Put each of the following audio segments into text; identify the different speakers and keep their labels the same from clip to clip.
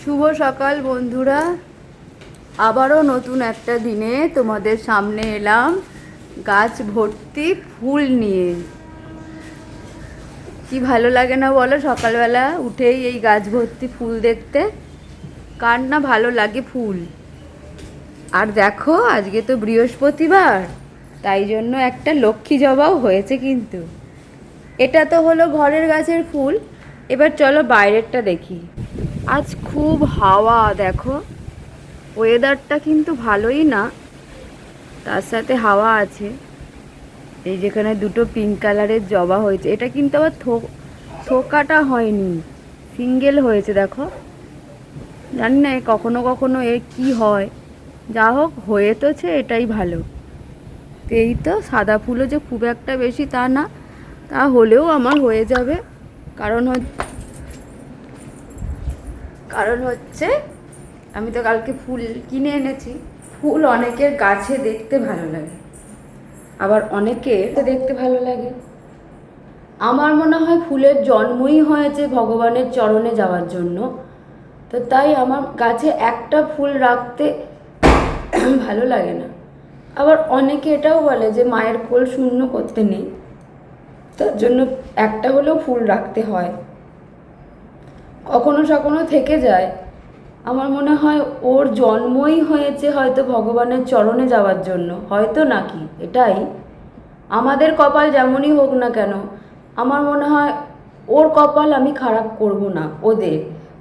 Speaker 1: শুভ সকাল বন্ধুরা, আবারও নতুন একটা দিনে তোমাদের সামনে এলাম গাছ ভর্তি ফুল নিয়ে। কি ভালো লাগে না বলো সকালবেলা উঠেই এই গাছ ভর্তি ফুল দেখতে? কার না ভালো লাগে ফুল? আর দেখো আজকে তো বৃহস্পতিবার, তাই জন্য একটা লক্ষ্মী জবাও হয়েছে। কিন্তু এটা তো হলো ঘরের গাছের ফুল। এবার চলো বাইরেরটা দেখি। আজ খুব হাওয়া, দেখো ওয়েদারটা কিন্তু ভালোই না, তার সাথে হাওয়া আছে। এই যেখানে দুটো পিঙ্ক কালারের জবা হয়েছে, এটা কিন্তু আবার থোকাটা হয়নি, সিঙ্গেল হয়েছে। দেখো, জানি না কখনো কখনো এর কি হয়, যা হোক হয়েছে, এটাই ভালো। এই তো সাদা ফুলও যে খুব একটা বেশি তা না, তা হলেও আমার হয়ে যাবে। কারণ হচ্ছে আমি তো কালকে ফুল কিনে এনেছি। ফুল অনেকের গাছে দেখতে ভালো লাগে, আবার অনেকের দেখতে ভালো লাগে। আমার মনে হয় ফুলের জন্মই হয়েছে ভগবানের চরণে যাওয়ার জন্য, তো তাই আমার গাছে একটা ফুল রাখতে ভালো লাগে না। আবার অনেকে এটাও বলে যে মায়ের কোল শূন্য করতে নেই, তার জন্য একটা হলেও ফুল রাখতে হয়। কখনো সখনো থেকে যায়। আমার মনে হয় ওর জন্মই হয়েছে হয়তো ভগবানের চরণে যাওয়ার জন্য, হয়তো নাকি এটাই। আমাদের কপাল যেমনই হোক না কেন, আমার মনে হয় ওর কপাল আমি খারাপ করব না।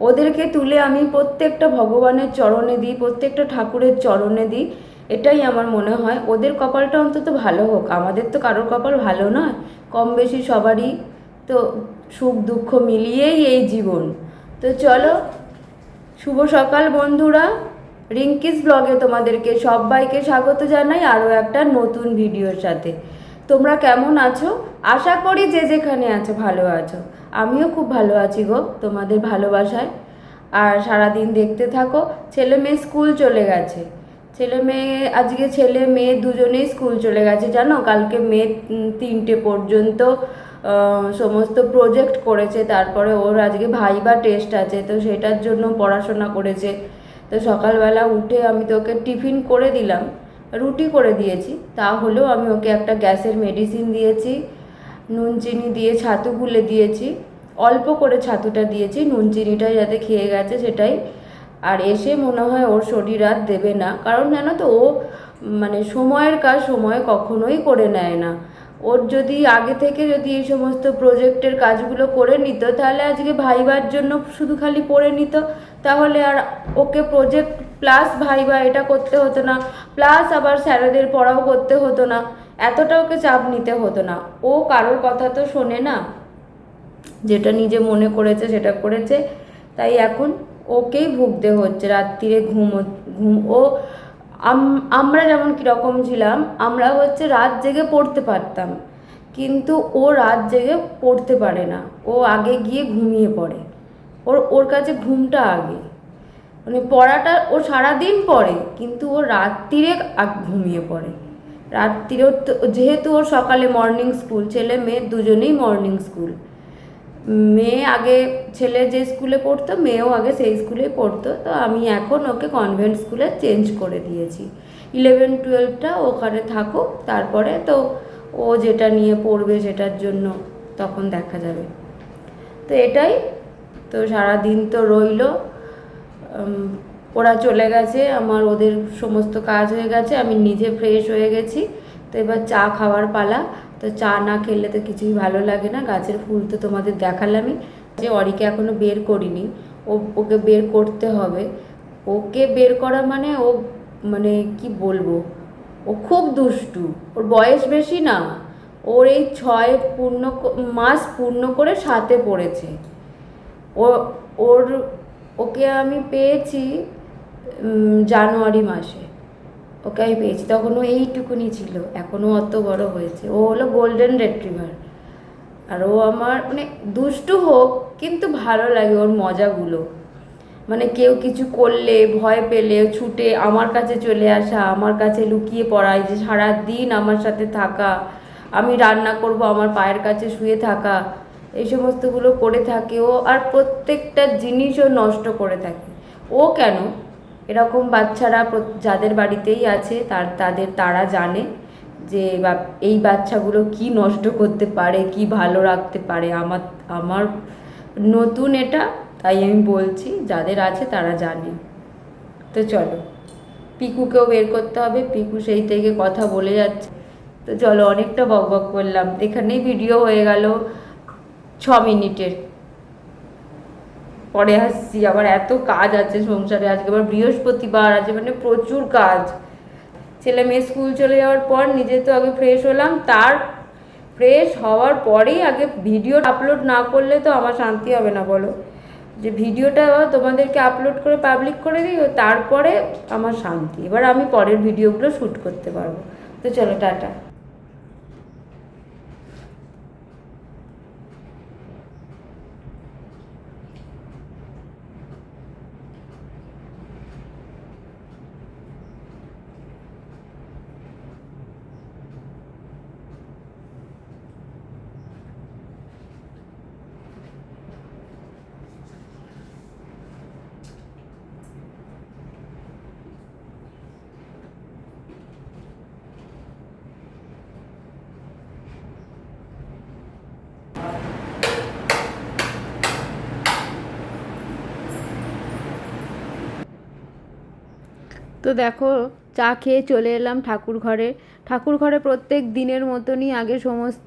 Speaker 1: ওদেরকে তুলে আমি প্রত্যেকটা ভগবানের চরণে দিই, প্রত্যেকটা ঠাকুরের চরণে দিই। এটাই আমার মনে হয়। ওদের কপালটা অন্তত ভালো হোক, আমাদের তো কারোর কপাল ভালো নয়। কম বেশি সবারই তো সুখ দুঃখ মিলিয়েই এই জীবন। তো চলো, শুভ সকাল বন্ধুরা। রিঙ্কিস ব্লগে তোমাদেরকে সবাইকে স্বাগত জানাই আরও একটা নতুন ভিডিওর সাথে। তোমরা কেমন আছো? আশা করি যে যেখানে আছো ভালো আছো। আমিও খুব ভালো আছি গো, তোমাদের ভালোবাসায়। আর সারাদিন দেখতে থাকো। ছেলে মেয়ে স্কুল চলে গেছে। আজকে ছেলে মেয়ে দুজনেই স্কুল চলে গেছে। জানো, কালকে মেয়ে 3টে পর্যন্ত সমস্ত প্রজেক্ট করেছে। তারপরে ওর আজকে ভাইবা টেস্ট আছে, তো সেটার জন্য পড়াশোনা করেছে। তো সকালবেলা উঠে আমি তো ওকে টিফিন করে দিলাম, রুটি করে দিয়েছি। তাহলেও আমি ওকে একটা গ্যাসের মেডিসিন দিয়েছি, নুন চিনি দিয়ে ছাতু গুলে দিয়েছি। অল্প করে ছাতুটা দিয়েছি, নুন চিনিটা যাতে খেয়ে গেছে সেটাই। আর এসে মনে হয় ওর শরীর আর দেবে না, কারণ জানো তো ও মানে সময়ের কাজ সময় কখনোই করে নেয় না। ওর যদি আগে থেকে যদি এই সমস্ত প্রজেক্টের কাজগুলো করে নিত, তাহলে আজকে ভাইবার জন্য শুধু খালি পড়ে নিত, তাহলে আর ওকে প্রজেক্ট প্লাস ভাইবা এটা করতে হতো না, প্লাস আবার স্যারেদের পড়াও করতে হতো না, এতটা ওকে চাপ নিতে হতো না। ও কারোর কথা তো শোনে না, যেটা নিজে মনে করেছে সেটা করেছে। তাই এখন ওকেই ভুগতে হচ্ছে রাত্রিরে ঘুম। ও আমরা যেমন কীরকম ছিলাম, আমরা হচ্ছে রাত জেগে পড়তে পারতাম, কিন্তু ও রাত জেগে পড়তে পারে না। ও আগে গিয়ে ঘুমিয়ে পড়ে। ওর কাছে ঘুমটা আগে, মানে পড়াটা ও সারাদিন পড়ে, কিন্তু ও রাত্রিরে ঘুমিয়ে পড়ে। রাত্রিরেও যেহেতু ওর সকালে মর্নিং স্কুল, ছেলে মেয়ে দুজনেই মর্নিং স্কুল। মেয়ে আগে ছেলে যে স্কুলে পড়তো, মেয়েও আগে সেই স্কুলেই পড়তো। তো আমি এখন ওকে কনভেন্ট স্কুলে চেঞ্জ করে দিয়েছি। 11-12টা ওখানে থাকুক, তারপরে তো ও যেটা নিয়ে পড়বে সেটার জন্য তখন দেখা যাবে। তো এটাই তো, সারাদিন তো রইল। ওরা চলে গেছে, আমার ওদের সমস্ত কাজ হয়ে গেছে, আমি নিজে ফ্রেশ হয়ে গেছি। তো এবার চা খাওয়ার পালা। তো চা না খেলে তো কিছুই ভালো লাগে না। গাছের ফুল তো তোমাদের দেখালামই। যে অরিকে এখনও বের করিনি, ওকে বের করতে হবে। ওকে বের করা মানে ও মানে কি বলবো, ও খুব দুষ্টু। ওর বয়স বেশি না, ওর এই 6 মাস পূর্ণ করে 7-এ পড়েছে। ওর ওকে আমি পেয়েছি জানুয়ারি মাসে। ওকে আমি পেয়েছি, তখন ও এইটুকুনি ছিল, এখনও অত বড় হয়েছে। ও হলো গোল্ডেন রেট্রিভার। আর ও আমার মানে দুষ্টু হোক, কিন্তু ভালো লাগে ওর মজাগুলো। মানে কেউ কিছু করলে, ভয় পেলে ছুটে আমার কাছে চলে আসা, আমার কাছে লুকিয়ে পড়া, এই যে সারাদিন আমার সাথে থাকা, আমি রান্না করব আমার পায়ের কাছে শুয়ে থাকা, এই সমস্তগুলো করে থাকে ও। আর প্রত্যেকটা জিনিসও নষ্ট করে থাকে। ও কেন, এরকম বাচ্চারা যাদের বাড়িতেই আছে তারা জানে যে এই বাচ্চাগুলো কি নষ্ট করতে পারে, কি ভালো রাখতে পারে। আমার নতুন এটা, তাই আমি বলছি, যাদের আছে তারা জানে। তো চলো, পিকুকেও বের করতে হবে, পিকু সেই থেকে কথা বলে যাচ্ছে। তো চলো, অনেকটা বকবক করলাম, এখানেই ভিডিও হয়ে গেল 6 মিনিটের। পরে আসছি, আবার এত কাজ আছে সংসারে, আজকে আবার বৃহস্পতিবার আছে, মানে প্রচুর কাজ। ছেলে মেয়ে স্কুল চলে যাওয়ার পর নিজে তো আগে ফ্রেশ হলাম, তার ফ্রেশ হওয়ার পরেই আগে ভিডিও আপলোড না করলে তো আমার শান্তি হবে না, বলো। যে ভিডিওটা তোমাদেরকে আপলোড করে পাবলিক করে দিই, তারপরে আমার শান্তি, এবার আমি পরের ভিডিওগুলো শ্যুট করতে পারবো। তো চলো, টাটা। তো দেখো, চা খেয়ে চলে এলাম ঠাকুর ঘরে প্রত্যেক দিনের মতনই আগে সমস্ত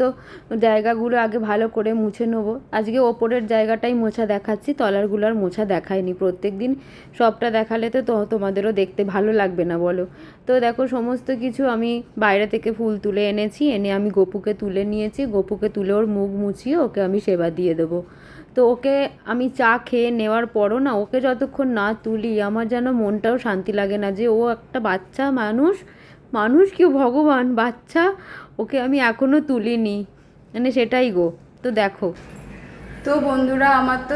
Speaker 1: জায়গাগুলো আগে ভালো করে মুছে নেবো। আজকে ওপরের জায়গাটাই মোছা দেখাচ্ছি, তলারগুলো আর মোছা দেখায়নি। প্রত্যেক দিন সবটা দেখালে তো তোমাদেরও দেখতে ভালো লাগবে না, বলো। তো দেখো, সমস্ত কিছু আমি বাইরে থেকে ফুল তুলে এনেছি, এনে আমি গপুকে তুলে নিয়েছি। গপুকে তুলে ওর মুখ মুছিয়ে ওকে আমি সেবা দিয়ে দেবো। তো ওকে আমি চা খেয়ে নেওয়ার পরও না, ওকে যতক্ষণ না তুলি আমার যেন মনটাও শান্তি লাগে না, যে ও একটা বাচ্চা মানুষ কি ভগবান, বাচ্চা, ওকে আমি এখনও তুলিনি, মানে সেটাই গো। তো দেখো, তো বন্ধুরা, আমার তো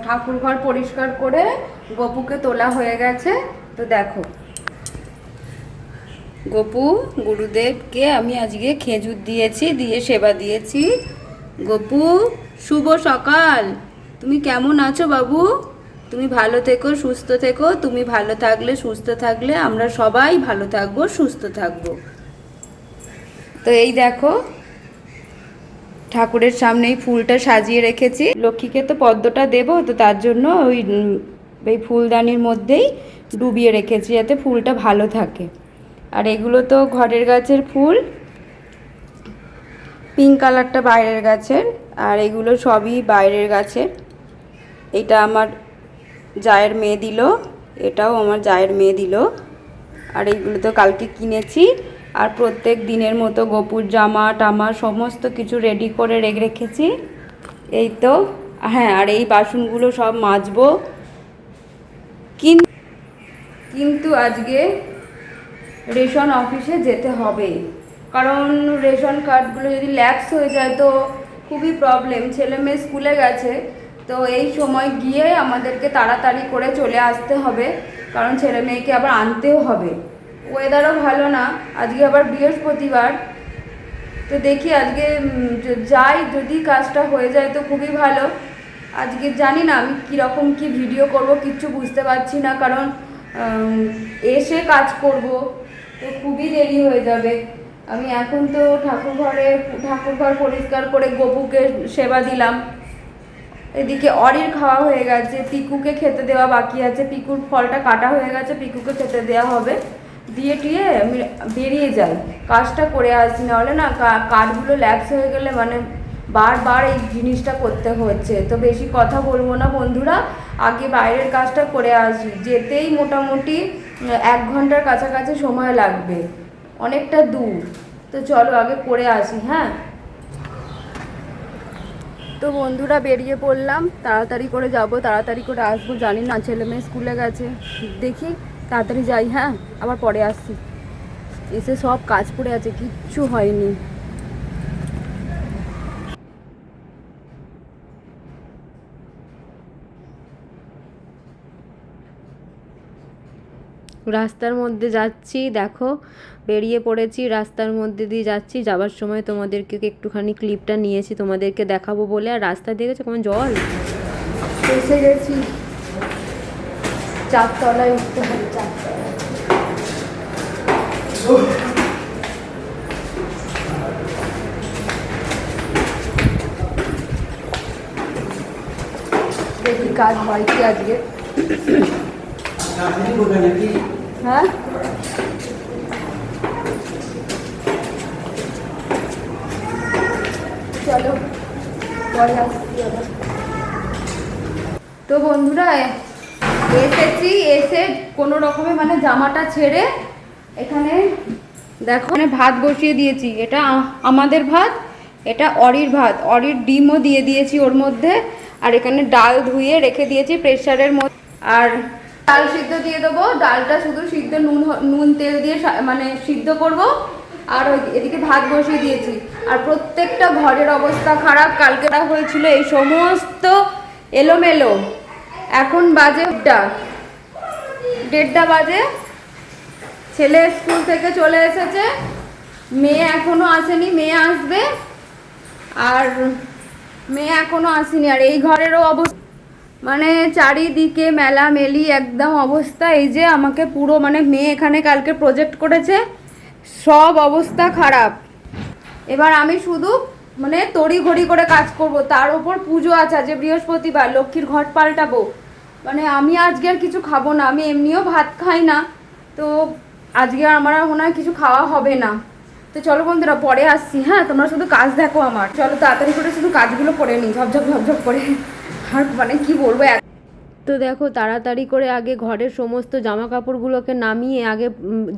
Speaker 1: ঠাকুর ঘর পরিষ্কার করে গপুকে তোলা হয়ে গেছে। তো দেখো, গপু গুরুদেবকে আমি আজকে খেজুর দিয়েছি, দিয়ে সেবা দিয়েছি। গপু, শুভ সকাল। তুমি কেমন আছো বাবু? তুমি ভালো থেকো, সুস্থ থেকো। তুমি ভালো থাকলে, সুস্থ থাকলে আমরা সবাই ভালো থাকবো, সুস্থ থাকবো। তো এই দেখো, ঠাকুরের সামনে এই ফুলটা সাজিয়ে রেখেছি। লক্ষ্মীকে তো পদ্মটা দেবো, তো তার জন্য এই ফুলদানির মধ্যেই ডুবিয়ে রেখেছি, যাতে ফুলটা ভালো থাকে। আর এগুলো তো ঘরের গাছের ফুল, পিঙ্ক কালারটা বাইরের গাছের, আর এগুলো সবই বাইরের গাছের। এটা আমার জায়ের মেয়ে দিল, এটাও আমার জায়ের মেয়ে দিল। আর এইগুলো তো কালকে কিনেছি। আর প্রত্যেক দিনের মতো গপুর জামা টামা সমস্ত কিছু রেডি করে রেখেছি। এই তো, হ্যাঁ, আর এই বাসনগুলো সব মাজবো। কিন্তু আজকে রেশন অফিসে যেতে হবে, কারণ রেশন কার্ডগুলো যদি ল্যাপস হয়ে যায় তো খুবই প্রবলেম। ছেলে মেয়ে স্কুলে গেছে, তো এই সময় গিয়ে আমাদেরকে তাড়াতাড়ি করে চলে আসতে হবে, কারণ ছেলে মেয়েকে আবার আনতেও হবে। ওয়েদারও ভালো না, আজকে আবার বৃহস্পতিবার। তো দেখি আজকে যাই, যদি কাজটা হয়ে যায় তো খুবই ভালো। আজকে জানি না আমি কীরকম কি ভিডিও করব, কিচ্ছু বুঝতে পারছি না, কারণ এসে কাজ করব তো খুবই দেরি হয়ে যাবে। আমি এখন তো ঠাকুর ঘর পরিষ্কার করে গপুকে সেবা দিলাম, এদিকে অরির খাওয়া হয়ে গেছে, পিকুকে খেতে দেওয়া বাকি আছে। পিকুর ফলটা কাটা হয়ে গেছে, পিকুকে খেতে দেওয়া হবে। দিয়ে টিয়ে আমি বেরিয়ে যাই, কাজটা করে আসি, নাহলে না কার্ডগুলো ল্যাপস হয়ে গেলে মানে বারবার এই জিনিসটা করতে হচ্ছে। তো বেশি কথা বলবো না বন্ধুরা, আগে বাইরের কাজটা করে আসি। যেতেই মোটামুটি 1 ঘন্টার কাছাকাছি সময় লাগবে, অনেকটা দূর। তো চলো আগে করে আসি। হ্যাঁ, তো বন্ধুরা বেরিয়ে পড়লাম, তাড়াতাড়ি করে যাব, তাড়াতাড়ি করে আসবো। জানি না, ছেলে মেয়ে স্কুলে গেছে, দেখি তাড়াতাড়ি যাই। হ্যাঁ, আবার পরে আসছি। এসে সব কাজ পড়ে আছে, কিচ্ছু হয়নি। রাস্তার মধ্যে যাচ্ছি, দেখো বেরিয়ে পড়েছি, রাস্তার মধ্যে দিয়ে যাচ্ছি। যাবার সময় তোমাদেরকে একটুখানি ক্লিপটা নিয়েছি, তোমাদেরকে দেখাবো বলে। আর রাস্তা দিয়ে গেছে কেমন জল, এসে গেছি। চারতলায় উঠতে হবে, চারতলায়। দেখি কাজ হয় কি আজকে। হ্যাঁ চলো পরে আসছি আবার। তো বন্ধুরা এসেছি, এসে কোনো রকমে মানে জামাটা ছেড়ে এখানে দেখো মানে ভাত বসিয়ে দিয়েছি। এটা আমাদের ভাত, এটা অরির ভাত, অরির ডিমও দিয়ে দিয়েছি ওর মধ্যে। আর এখানে ডাল ধুয়ে রেখে দিয়েছি প্রেসারের মধ্যে। আর ডাল সিদ্ধ দিয়ে দেবো, ডালটা শুধু সিদ্ধ নুন তেল দিয়ে মানে সিদ্ধ করব। আর এদিকে ভাত বসিয়ে দিয়েছি। আর প্রত্যেকটা ঘরের অবস্থা খারাপ, কালকে হয়েছিল এই সমস্ত এলোমেলো। এখন বাজে 1:30 বাজে, ছেলে স্কুল থেকে চলে এসেছে, মেয়ে এখনো আসেনি, মেয়ে আসবে। আর মেয়ে এখনো আসেনি। আর এই ঘরেরও অবস্থা মানে চারিদিকে মেলামেলি একদম অবস্থা। এই যে আমাকে পুরো মানে মেয়ে এখানে কালকে প্রজেক্ট করেছে, সব অবস্থা খারাপ। এবার আমি শুধু মানে তড়িঘড়ি করে কাজ করব। তার উপর পুজো আছে, যে বৃহস্পতিবার লক্ষ্মীর ঘট পাল্টাবো। মানে আমি আজকে আর কিছু খাবো না, আমি এমনিও ভাত খাই না, তো আজকে আমার মনে হয় কিছু খাওয়া হবে না। তো চলো বন্ধুরা পরে আসছি, হ্যাঁ তোমরা শুধু কাজ দেখো আমার। চলো তাড়াতাড়ি করে শুধু কাজগুলো করে নিই ঝপঝপ ঝপঝপ করে। আর মানে কি বলবো। তো দেখো তাড়াতাড়ি করে আগে ঘরের সমস্ত জামা কাপড়গুলোকে নামিয়ে আগে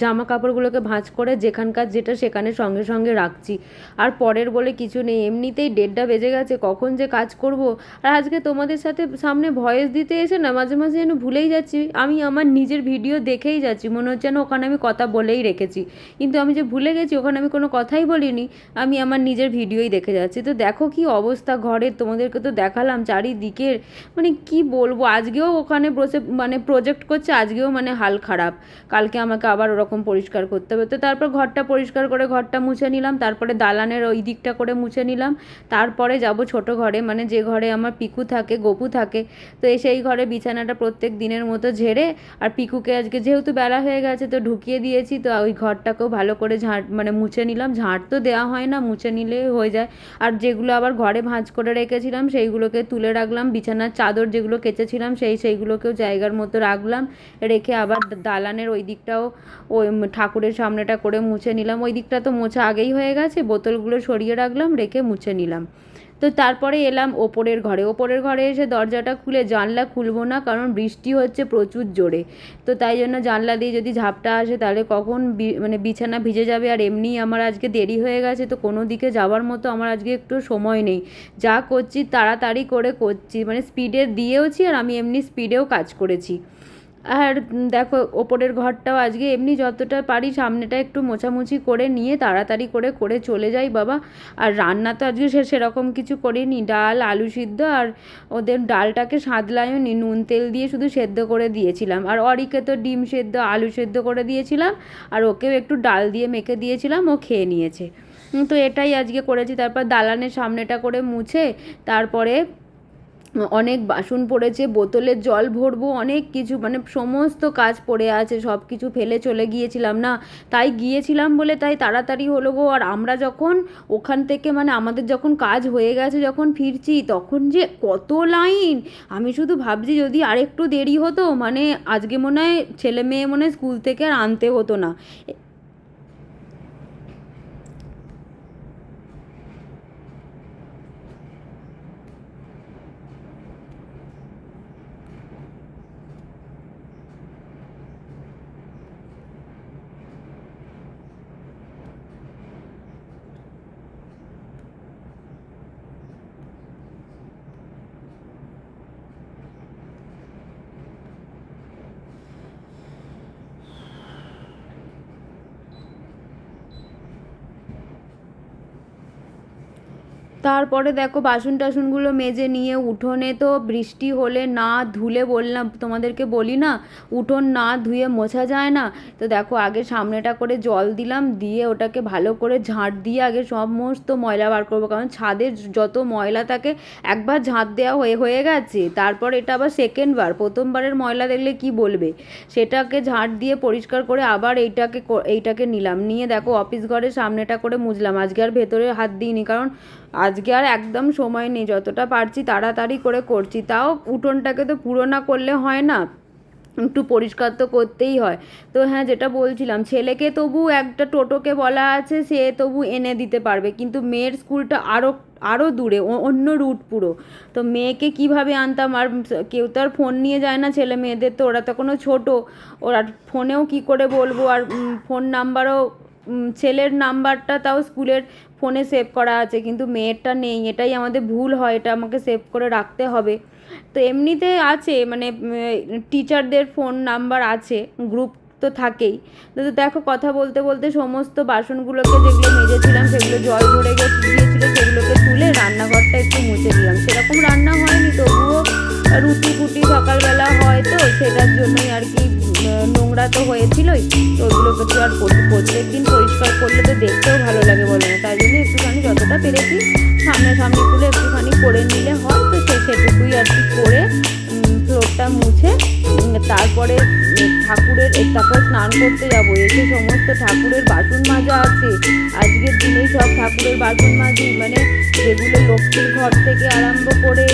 Speaker 1: জামা কাপড়গুলোকে ভাঁজ করে যেখানকার যেটা সেখানে সঙ্গে সঙ্গে রাখছি। আর পরের বলে কিছু নেই, এমনিতেই 1:30 বেজে গেছে, কখন যে কাজ করব। আর আজকে তোমাদের সাথে সামনে ভয়েস দিতে এসে না মাঝে মাঝে যেন ভুলেই যাচ্ছি, আমি আমার নিজের ভিডিও দেখেই যাচ্ছি, মনে হচ্ছে যেন ওখানে আমি কথা বলেই রেখেছি, কিন্তু আমি যে ভুলে গেছি ওখানে আমি কোনো কথাই বলিনি, আমি আমার নিজের ভিডিওই দেখে যাচ্ছি। তো দেখো কি অবস্থা ঘরের, তোমাদেরকে তো দেখালাম চারিদিকের, মানে কি বলবো। আজকেও ওখানে বসে মানে প্রজেক্ট করছে, আজকেও মানে হাল খারাপ। কালকে আমাকে আবার ওরকম পরিষ্কার করতে হবে। তো তারপর ঘরটা পরিষ্কার করে ঘরটা মুছে নিলাম, তারপরে দালানের ওই দিকটা করে মুছে নিলাম। তারপরে যাব ছোট ঘরে, মানে যে ঘরে আমার পিকু থাকে, গপু থাকে। তো সেই ঘরে বিছানাটা প্রত্যেক দিনের মতো ঝেড়ে, আর পিকুকে আজকে যেহেতু বেলা হয়ে গেছে তো ঢুকিয়ে দিয়েছি, তো ওই ঘরটাকেও ভালো করে মানে মুছে নিলাম। ঝাঁট তো দেওয়া হয় না, মুছে নিলে হয়ে যায়। আর যেগুলো আবার ঘরে ভাঁজ করে রেখেছিলাম সেইগুলোকে তুলে রাখলাম, বিছানার চাদর যেগুলো কেচেছিলাম সেইগুলোকেও জায়গার মতো রাখলাম, রেখে আবার দালানের ওই দিকটাও ওই ঠাকুরের সামনেটা করে মুছে নিলাম। ওই দিকটা তো মোছা আগেই হয়ে গেছে, বোতলগুলো সরিয়ে রাখলাম, রেখে মুছে নিলাম। তো তারপরে এলাম ওপরের ঘরে এসে দরজাটা খুলে, জানলা খুলবো না কারণ বৃষ্টি হচ্ছে প্রচুর জোরে। তো তাই জন্য জানলা দিয়ে যদি ঝাপটা আসে তাহলে কখন মানে বিছানা ভিজে যাবে। আর এমনিই আমার আজকে দেরি হয়ে গেছে, তো কোনো দিকে যাওয়ার মতো আমার আজকে একটু সময় নেই। যা করছি তাড়াতাড়ি করে করছি, মানে স্পিডে দিয়েওছি, আর আমি এমনি স্পিডেও কাজ করেছি। আর দেখো ওপরের ঘরটাও আজকে এমনি যতটা পারি সামনেটা একটু মোছামুছি করে নিয়ে তাড়াতাড়ি করে চলে যাই বাবা। আর রান্না তো আজকে সেরকম কিছু করিনি, ডাল আলু সিদ্ধ, আর ওদের ডালটাকে সাদলায়ও নি, নুন তেল দিয়ে শুধু সেদ্ধ করে দিয়েছিলাম। আর অরিকে তো ডিম সেদ্ধ আলু সেদ্ধ করে দিয়েছিলাম, আর ওকেও একটু ডাল দিয়ে মেখে দিয়েছিলাম, ও খেয়ে নিয়েছে। তো এটাই আজকে করেছি। তারপর দালানের সামনেটা করে মুছে তারপরে অনেক বাসন পড়েছে, বোতলের জল ভরবো, অনেক কিছু মানে সমস্ত কাজ পড়ে আছে, সব কিছু ফেলে চলে গিয়েছিলাম না, তাই গিয়েছিলাম বলে তাই তাড়াতাড়ি হলো গো। আর আমরা যখন ওখান থেকে মানে আমাদের যখন কাজ হয়ে গেছে যখন ফিরছি তখন যে কত লাইন, আমি শুধু ভাবছি যদি আরেকটু দেরি হতো মানে আজকে মনে হয় ছেলে মেয়ে মনে হয় স্কুল থেকে আর আনতে হতো না। তারপরে দেখো বাসন টাসনগুলো মেজে নিয়ে উঠোনে তো বৃষ্টি হলে না ধুলে বললাম তোমাদেরকে, বলি না উঠোন না ধুয়ে মোছা যায় না। তো দেখো আগে সামনেটা করে জল দিলাম, দিয়ে ওটাকে ভালো করে ঝাঁট দিয়ে আগে সমস্ত ময়লা বার করবো, কারণ ছাদের যত ময়লা থাকে একবার ঝাঁট দেওয়া হয়ে গেছে, তারপর এটা আবার সেকেন্ডবার, প্রথমবারের ময়লা দেখলে কি বলবে, সেটাকে ঝাঁট দিয়ে পরিষ্কার করে আবার এইটাকে নিলাম, নিয়ে দেখো অফিস ঘরের সামনেটা করে মুছলাম। আজকে আর ভেতরে হাত দিইনি, কারণ আজকে আর একদম সময় নেই, যতটা পারছি তাড়াতাড়ি করে করছি। তাও উঠোনটাকে তো পুরো না করলে হয় না, একটু পরিষ্কার তো করতেই হয়। তো হ্যাঁ, যেটা বলছিলাম, ছেলেকে তবু একটা টোটোকে বলা আছে, সে তবু এনে দিতে পারবে, কিন্তু মেয়ের স্কুলটা আরও দূরে, অন্য রুট পুরো। তো মেয়েকে কিভাবে আনতাম, আর কেউ তো আর ফোন নিয়ে যায় না ছেলে মেয়েদের, তো ওরা তো কোনো ছোটো, ওরা ফোনেও কি করে বলবো, আর ফোন নাম্বারও ছেলের নাম্বারটা তাও স্কুলের ফোনে সেভ করা আছে, কিন্তু মেয়েরটা নেই, এটাই আমাদের ভুল হয়, এটা আমাকে সেভ করে রাখতে হবে। তো এমনিতে আছে, মানে টিচারদের ফোন নাম্বার আছে, গ্রুপ তো থাকেই। তো দেখো কথা বলতে বলতে সমস্ত বাসনগুলোকে যেগুলো মেজেছিলাম সেগুলো জল ধরে গিয়েছিলো, সেগুলোকে তুলে রান্নাঘরটা একটু মুছে দিলাম। সেরকম রান্না হয়নি, তবুও রুটি ফুটি সকালবেলা হয় তো সেটার জন্যই আর কি, নোংরা তো হয়েছিলই, তো ওগুলোকে তো আর প্রত্যেক দিন পরিষ্কার করলে তো দেখতেও ভালো লাগে বলে না, তাই জন্য একটুখানি যতটা পেরেছি সামনাসামনি তুলে একটুখানি করে নিলে হয়, তো সেটুকুই আর কি করে ফ্লোরটা মুছে তারপরে তারপর স্নান করতে যাবো। এসে সমস্ত ঠাকুরের বাসন মাজা আছে, আজকের দিনেই সব ঠাকুরের বাসন মাজি, মানে যেগুলো লক্ষ্মীর ঘর থেকে আরম্ভ করে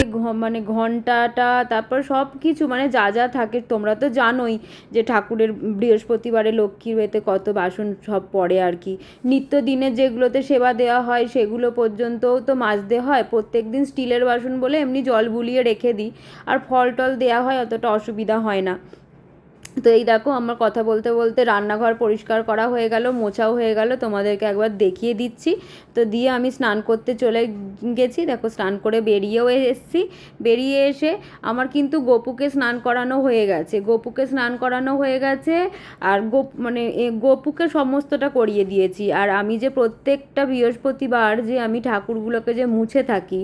Speaker 1: মানে ঘন্টাটা, তারপর সব কিছু মানে যা যা থাকে, তোমরা তো জানোই যে ঠাকুরের বৃহস্পতিবারে লক্ষ্মীর হয়েতে কত বাসন সব পড়ে আর কি, নিত্য দিনে যেগুলোতে সেবা দেওয়া হয় সেগুলো পর্যন্তও তো মাজতে হয়। প্রত্যেক দিন স্টিলের বাসন বলে এমনি জল বুলিয়ে রেখে দিই, আর ফল টল দেওয়া হয়, অতটা অসুবিধা হয় না। তো এই দেখো আমার কথা বলতে বলতে রান্নাঘর পরিষ্কার করা হয়ে গেল, মোছাও হয়ে গেল, তোমাদেরকে একবার দেখিয়ে দিচ্ছি। তো দিয়ে আমি স্নান করতে চলে গেছি, দেখো স্নান করে বেরিয়েও এসেছি। বেরিয়ে এসে আমার কিন্তু গপুকে স্নান করানো হয়ে গেছে, আর মানে গপুকে সমস্তটা করিয়ে দিয়েছি। আর আমি যে প্রত্যেকটা বৃহস্পতিবার যে আমি ঠাকুরগুলোকে যে মুছে থাকি,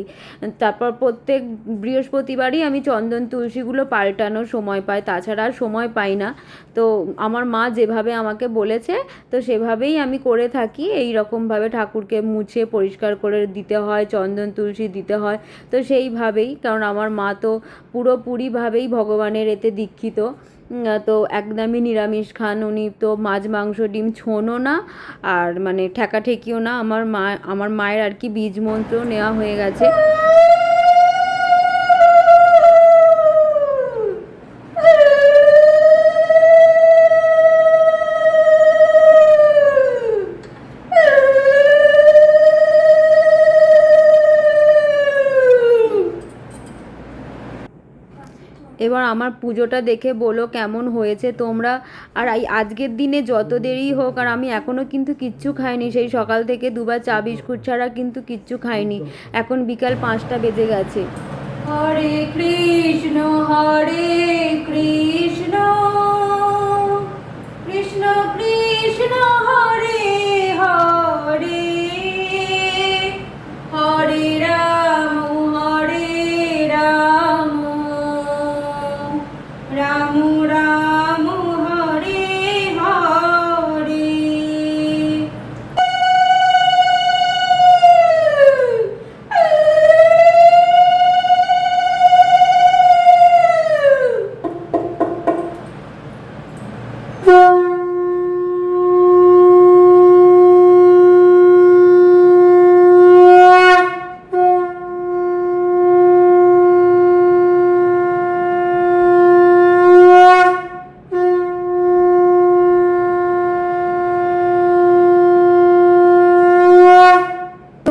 Speaker 1: তারপর প্রত্যেক বৃহস্পতিবারই আমি চন্দন তুলসীগুলো পাল্টানোর সময় পাই, তাছাড়া আর সময় পাই না। তো আমার মা যেভাবে আমাকে বলেছে তো সেভাবেই আমি করে থাকি, এই রকমভাবে ঠাকুরকে মুছে পরিষ্কার করে দিতে হয়, চন্দন তুলসী দিতে হয়। তো সেইভাবেই, কারণ আমার মা তো পুরোপুরিভাবেই ভগবানের এতে দীক্ষিত, তো একদমই নিরামিষ খান উনি, তো মাছ মাংস ডিম ছোনো না, আর মানে ঠেকাঠেকিও না। আমার মায়ের আর কি বীজ মন্ত্র নেওয়া হয়ে গেছে। এবার আমার পুজোটা দেখে বলো কেমন হয়েছে তোমরা। আর আজকের দিনে যত দেরি হোক, আর আমি এখনও কিন্তু কিচ্ছু খাইনি, সেই সকাল থেকে দুবার চা বিস্কুট ছাড়া কিন্তু কিচ্ছু খাইনি, এখন বিকাল 5টা বেজে গেছে। হরে কৃষ্ণ কৃষ্ণ কৃষ্ণ হরে হরে, হরে রাম রাম রাম হরে হরে।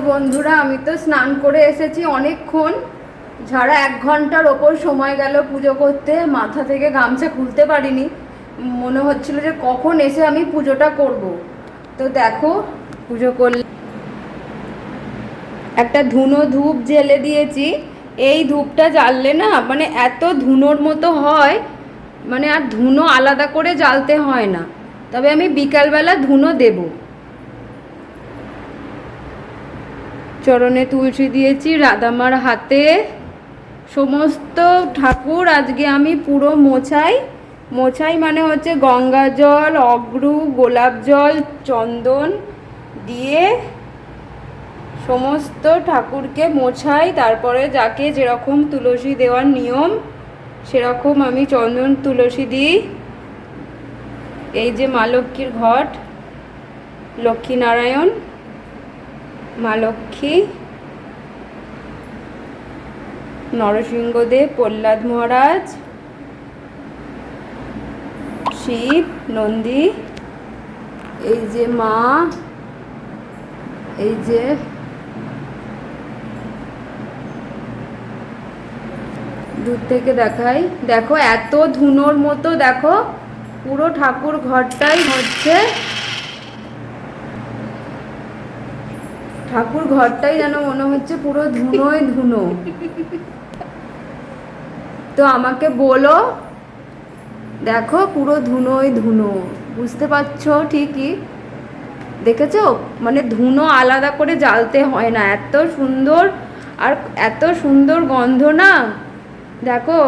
Speaker 1: বন্ধুরা, আমি তো স্নান করে এসেছি অনেকক্ষণ, ঝাড়া 1 ঘন্টার ওপর সময় গেল পুজো করতে, মাথা থেকে গামছা খুলতে পারিনি, মনে হচ্ছিল যে কখন এসে আমি পুজোটা করব। তো দেখো পুজো করলে একটা ধূপ জ্বেলে দিয়েছি, এই ধূপটা জ্বাললে না মানে এত ধুনোর মতো হয়, মানে আর ধুনো আলাদা করে জ্বালতে হয় না, তবে আমি বিকালবেলা ধুনো দেব। চরণে তুলসী দিয়েছি, রাধামার হাতে। সমস্ত ঠাকুর আজকে আমি পুরো মোছাই মানে হচ্ছে গঙ্গা জল, অগ্রু, গোলাপ জল, চন্দন দিয়ে সমস্ত ঠাকুরকে মোছাই। তারপরে যাকে যেরকম তুলসী দেওয়ার নিয়ম সেরকম আমি চন্দন তুলসী দিই। এই যে মা লক্ষ্মীর ঘট, লক্ষ্মীনারায়ণ, মা লক্ষ্মী, নরসিংহদেব, প্রহ্লাদ মহারাজ, শিব, নন্দী, এই যে মা, এই যে দূর থেকে দেখাই, দেখো এত ধুনোর মতো, দেখো পুরো ঠাকুর ঘরটাই হচ্ছে, ঠাকুর ঘরটাই যেন মনে হচ্ছে পুরো ধুনোয় ধুনো। তো আমাকে বলো, দেখো পুরো ধুনোয় ধুনো, বুঝতে পারছো? ঠিকই দেখেছো, মানে ধুনো আলাদা করে জ্বালতে হয় না, এত সুন্দর, আর এত সুন্দর গন্ধ না, দেখো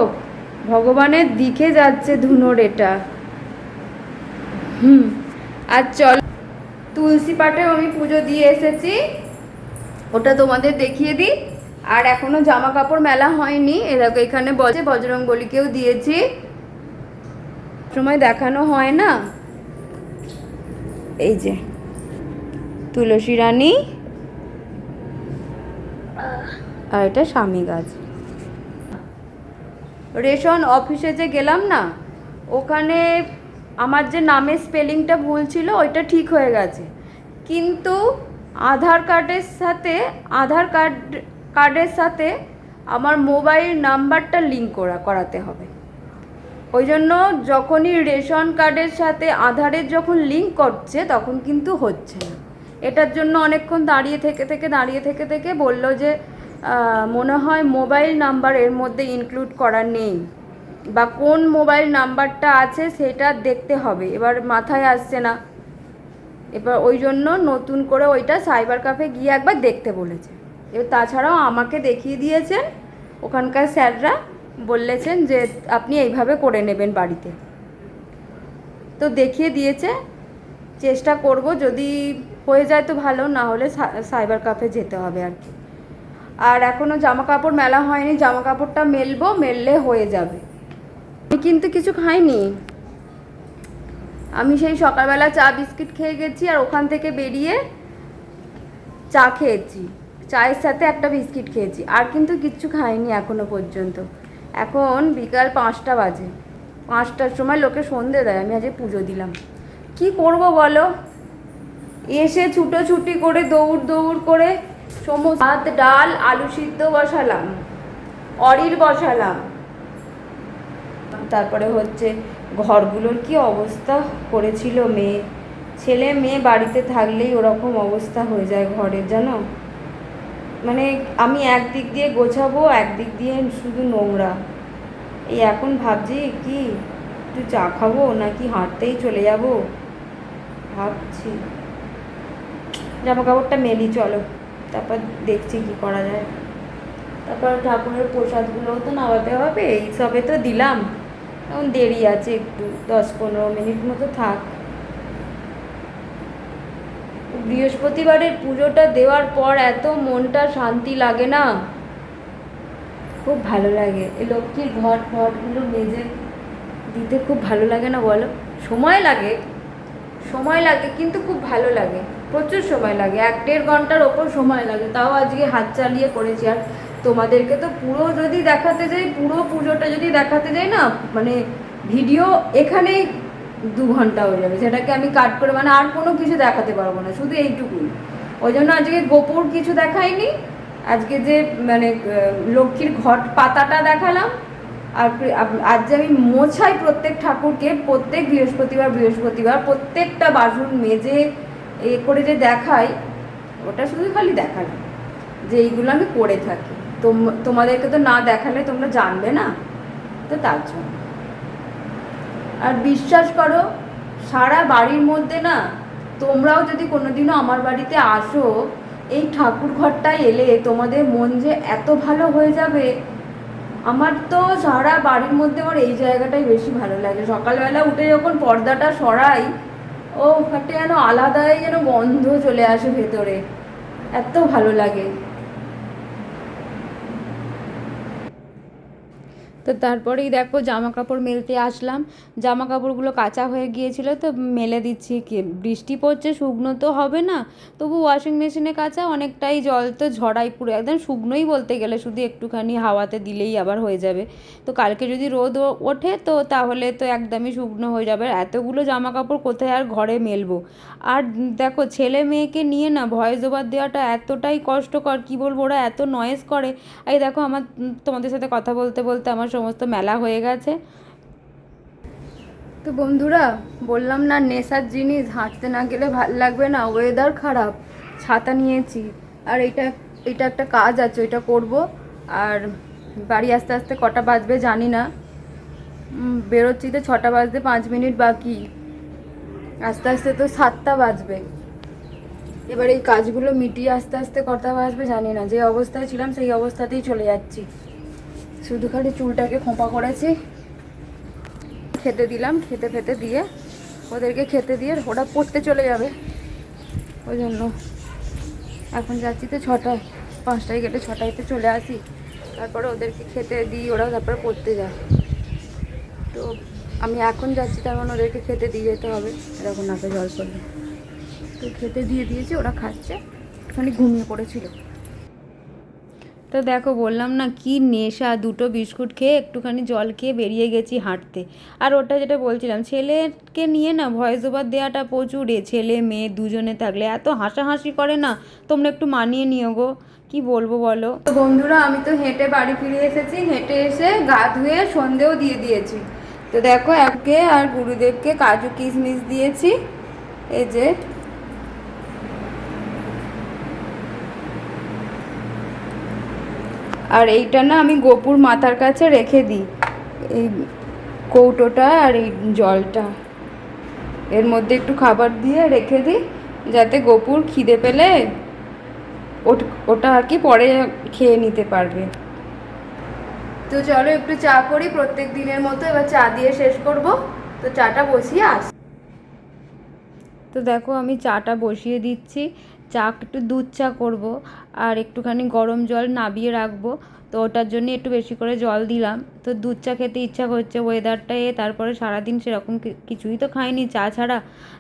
Speaker 1: ভগবানের দিকে যাচ্ছে ধুনোর এটা। আর চল, তুলসী পাঠেও আমি পুজো দিয়ে এসেছি, ওটা তোমাদের দেখিয়ে দিই। আর এখনো জামা কাপড় মেলা হয়নি, এরকম এখানে বজরংবলীকেও দিয়েছি, সময় দেখানো হয় না। এই যে তুলসী রানী, আর এটা স্বামী গাছ। রেশন অফিসে যে গেলাম না, ওখানে আমার যে নামের স্পেলিংটা ভুল ছিল ওইটা ঠিক হয়ে গেছে, কিন্তু আধার কার্ডের সাথে আমার মোবাইল নাম্বারটা লিঙ্ক করাতে হবে। ওই জন্য যখনই রেশন কার্ডের সাথে আধারের যখন লিঙ্ক করছে তখন কিন্তু হচ্ছে না। এটার জন্য অনেকক্ষণ দাঁড়িয়ে থেকে বললো যে মনে হয় মোবাইল নাম্বার এর মধ্যে ইনক্লুড করা নেই, বা কোন মোবাইল নাম্বারটা আছে সেটা দেখতে হবে। এবার মাথায় আসছে না, এবার ওই জন্য নতুন করে ওইটা সাইবার ক্যাফে গিয়ে একবার দেখতে বলেছে। এবার তাছাড়াও আমাকে দেখিয়ে দিয়েছেন ওখানকার স্যাররা, বলেছেন যে আপনি এইভাবে করে নেবেন বাড়িতে, তো দেখিয়ে দিয়েছে। চেষ্টা করব, যদি হয়ে যায় তো ভালো, না হলে সাইবার ক্যাফে যেতে হবে আর কি। আর এখনও জামা কাপড় মেলা হয়নি, জামা কাপড়টা মেললে হয়ে যাবে। আমি কিন্তু কিছু খাইনি, আমি সেই সকালবেলা চা বিস্কিট খেয়ে গেছি, আর ওখান থেকে বেরিয়ে চা খেয়েছি, চায়ের সাথে একটা বিস্কিট খেয়েছি, আর কিন্তু কিচ্ছু খাইনি এখনো পর্যন্ত। এখন বিকাল 5টা বাজে, 5টার সময় লোকে সন্ধে দেয়, আমি আজকে পুজো দিলাম। কি করব বলো, এসে ছুটোছুটি করে দৌড় করে সমস্ত ভাত, ডাল, আলু সিদ্ধ বসালাম, অরির বসালাম, তারপরে হচ্ছে ঘরগুলোর কি অবস্থা করেছিল, ছেলে মেয়ে বাড়িতে থাকলেই ওরকম অবস্থা হয়ে যায় ঘরের, জানো। মানে আমি একদিক দিয়ে গোছাবো, একদিক দিয়ে শুধু নোংরা। এই এখন ভাবছি কি একটু চা খাবো নাকি হাঁটতেই চলে যাব, ভাবছি। জামা কাপড়টা মেলি, চলো, তারপর দেখছি কি করা যায়। তারপর ঠাকুরের প্রসাদগুলোও তো নামাতে হবে, এই সবে তো দিলাম, এখন দেরি আছে একটু, 10-15 মিনিট মতো থাক। বৃহস্পতিবারের পুজোটা দেওয়ার পর এত মনটা শান্তি লাগে না, খুব ভালো লাগে। এই লক্ষ্মীর ঘটগুলো মেজে দিতে খুব ভালো লাগে না বলো? সময় লাগে কিন্তু খুব ভালো লাগে, প্রচুর সময় লাগে, 1-1.5 ঘন্টার ওপর সময় লাগে, তাও আজকে হাত চালিয়ে করেছি। আর তোমাদেরকে তো পুরো যদি দেখাতে যাই, পুরো পুজোটা যদি দেখাতে যাই না, মানে ভিডিও এখানেই 2 ঘন্টা হয়ে যাবে, সেটাকে আমি কাট করে, মানে আর কোনো কিছু দেখাতে পারবো না, শুধু এইটুকুই। ওই জন্য আজকে গোপুর কিছু দেখাইনি, আজকে যে মানে লক্ষ্মীর ঘট পাতাটা দেখালাম। আর আজ যে আমি মোছাই প্রত্যেক ঠাকুরকে, প্রত্যেক বৃহস্পতিবার প্রত্যেকটা বাসন মেজে করে যে দেখাই, ওটা শুধু খালি দেখালাম যে এইগুলো আমি করে থাকি। তোমাদেরকে তো না দেখালে তোমরা জানবে না, তো তার জন্য। আর বিশ্বাস করো, সারা বাড়ির মধ্যে না, তোমরাও যদি কোনোদিনও আমার বাড়িতে আসো, এই ঠাকুর ঘরটায় এলে তোমাদের মন যে এত ভালো হয়ে যাবে। আমার তো সারা বাড়ির মধ্যে আমার এই জায়গাটাই বেশি ভালো লাগে। সকালবেলা উঠে যখন পর্দাটা সরাই, ও একটা যেন আলাদাই যেন গন্ধ চলে আসে ভেতরে, এত ভালো লাগে। তো তারপরেই দেখো জামা কাপড় মেলতে আসলাম। জামা কাপড়গুলো কাঁচা হয়ে গিয়েছিল, তো মেলে দিচ্ছি। বৃষ্টি পড়ছে, শুকনো তো হবে না, তবু ওয়াশিং মেশিনে কাঁচা, অনেকটাই জল তো ঝরাই, পুরো একদম শুকনোই বলতে গেলে, শুধু একটুখানি হাওয়াতে দিলেই আবার হয়ে যাবে। তো কালকে যদি রোদ ওঠে তো তাহলে তো একদমই শুকনো হয়ে যাবে। এতগুলো জামা কাপড় কোথায় আর ঘরে মেলবো। আর দেখো ছেলে মেয়েকে নিয়ে না ভয়েস ওভার দেওয়াটা এতটাই কষ্টকর, কী বলবো, ওরা এত নয়েজ করে। এই দেখো আমার তোমাদের সাথে কথা বলতে বলতে আমার সমস্ত মেলা হয়ে গেছে। তো বন্ধুরা, বললাম না নেশার জিনিস, হাঁটতে না গেলে ভাল লাগবে না। ওয়েদার খারাপ, ছাতা নিয়েছি, আর এটা একটা কাজ আছে, ওইটা করব। আর বাড়ি আস্তে আস্তে কটা বাজবে জানি না, বেরোচ্ছি তো 6টা বাজতে 5 মিনিট বাকি, আস্তে আস্তে তো 7টা বাজবে। এবার এই কাজগুলো মিটিয়ে আস্তে আস্তে কটা বাজবে জানি না। যে অবস্থায় ছিলাম সেই অবস্থাতেই চলে যাচ্ছি। শুধু খালি চুলটাকে খোঁপা করেছি, খেতে দিলাম, খেতে ফেতে দিয়ে ওদেরকে খেতে দিয়ে ওরা পড়তে চলে যাবে, ওই জন্য এখন যাচ্ছি। তো 6টায়, 5টায় গেলে 6টায়তে চলে আসি, তারপরে ওদেরকে খেতে দিই, ওরা তারপরে পড়তে যায়। তো আমি এখন যাচ্ছি, তার মানে ওদেরকে খেতে দিয়ে যেতে হবে। এরকম নাকে জল পড়বে। তো খেতে দিয়ে দিয়েছি, ওরা খাচ্ছে, ওখানে ঘুমিয়ে পড়েছিল। তো দেখো বললাম না কি নেশা, 2টো বিস্কুট খেয়ে একটুখানি জল খেয়ে বেরিয়ে গেছি হাঁটতে। আর ওটা যেটা বলছিলাম, ছেলেকে নিয়ে না ভয়েস ওভার দেওয়াটা প্রচুর, ছেলে মেয়ে দুজনে থাকলে এত হাসাহাসি করে না, তোমরা একটু মানিয়ে নিও গো, কি বলবো বলো। তো বন্ধুরা, আমি তো হেঁটে বাড়ি ফিরে এসেছি, হেঁটে এসে গা ধুয়ে সন্ধেও দিয়ে দিয়েছি। তো দেখো একে আর গুরুদেবকে কাজু কিশমিশ দিয়েছি, এই যে। আর এইটা না আমি গোপুর মাথার কাছে রেখে দিই, এই কৌটোটা আর এই জলটা, এর মধ্যে একটু খাবার দিয়ে রেখে দিই, যাতে গোপুর খিদে পেলে ওটা আর কি পরে খেয়ে নিতে পারবে। তো চলো একটু চা করি প্রত্যেক দিনের মতো, এবার চা দিয়ে শেষ করব। তো চাটা বসিয়ে আসি। তো দেখো আমি চাটা বসিয়ে দিচ্ছি। চা একটু দুধ চা করব, আর একটুখানি গরম জল নাবিয়ে রাখবো। তো ওটার জন্য একটু বেশি করে জল দিলাম। তো দুধ চা খেতে ইচ্ছা করছে, ওয়েদারটা তারপরে সারাদিন সেরকম কিছুই তো খাইনি চা ছাড়া।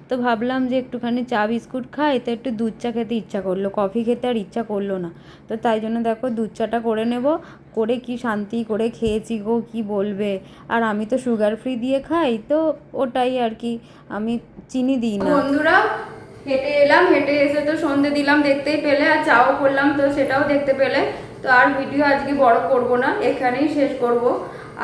Speaker 1: তো ভাবলাম যে একটুখানি চা বিস্কুট খাই, তো একটু দুধ চা খেতে ইচ্ছা করলো, কফি খেতে আর ইচ্ছা করলো না। তো তাই জন্য দেখো দুধ চাটা করে নেব, করে কি শান্তি করে খেয়েছি গো, কি বলবে। আর আমি তো সুগার ফ্রি দিয়ে খাই, তো ওটাই আর কি, আমি চিনি দিই না। বন্ধুরা, হেঁটে এলাম, হেঁটে এসে তো সন্ধে দিলাম দেখতেই পেলে, আর চাও করলাম তো সেটাও দেখতে পেলে। তো আর ভিডিও আজকে বড় করব না, এখানেই শেষ করব।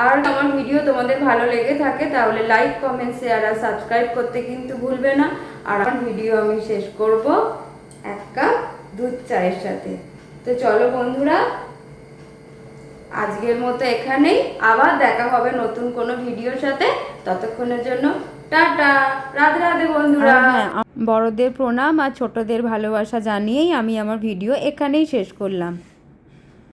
Speaker 1: আর আমার ভিডিও তোমাদের ভালো লেগে থাকে তাহলে লাইক কমেন্ট শেয়ার আর সাবস্ক্রাইব করতে কিন্তু ভুলবে না। আর আমার ভিডিও আমি শেষ করব 1 কাপ দুধ চায়ের সাথে। তো চলো বন্ধুরা, আজকের মতো এখানেই, আবার দেখা হবে নতুন কোনো ভিডিওর সাথে। ততক্ষণের জন্য টাটা, রাধে রাধে বন্ধুরা। হ্যাঁ, বড়দের প্রণাম আর ছোটদের ভালোবাসা জানিয়েই আমি আমার ভিডিও এখানেই শেষ করলাম।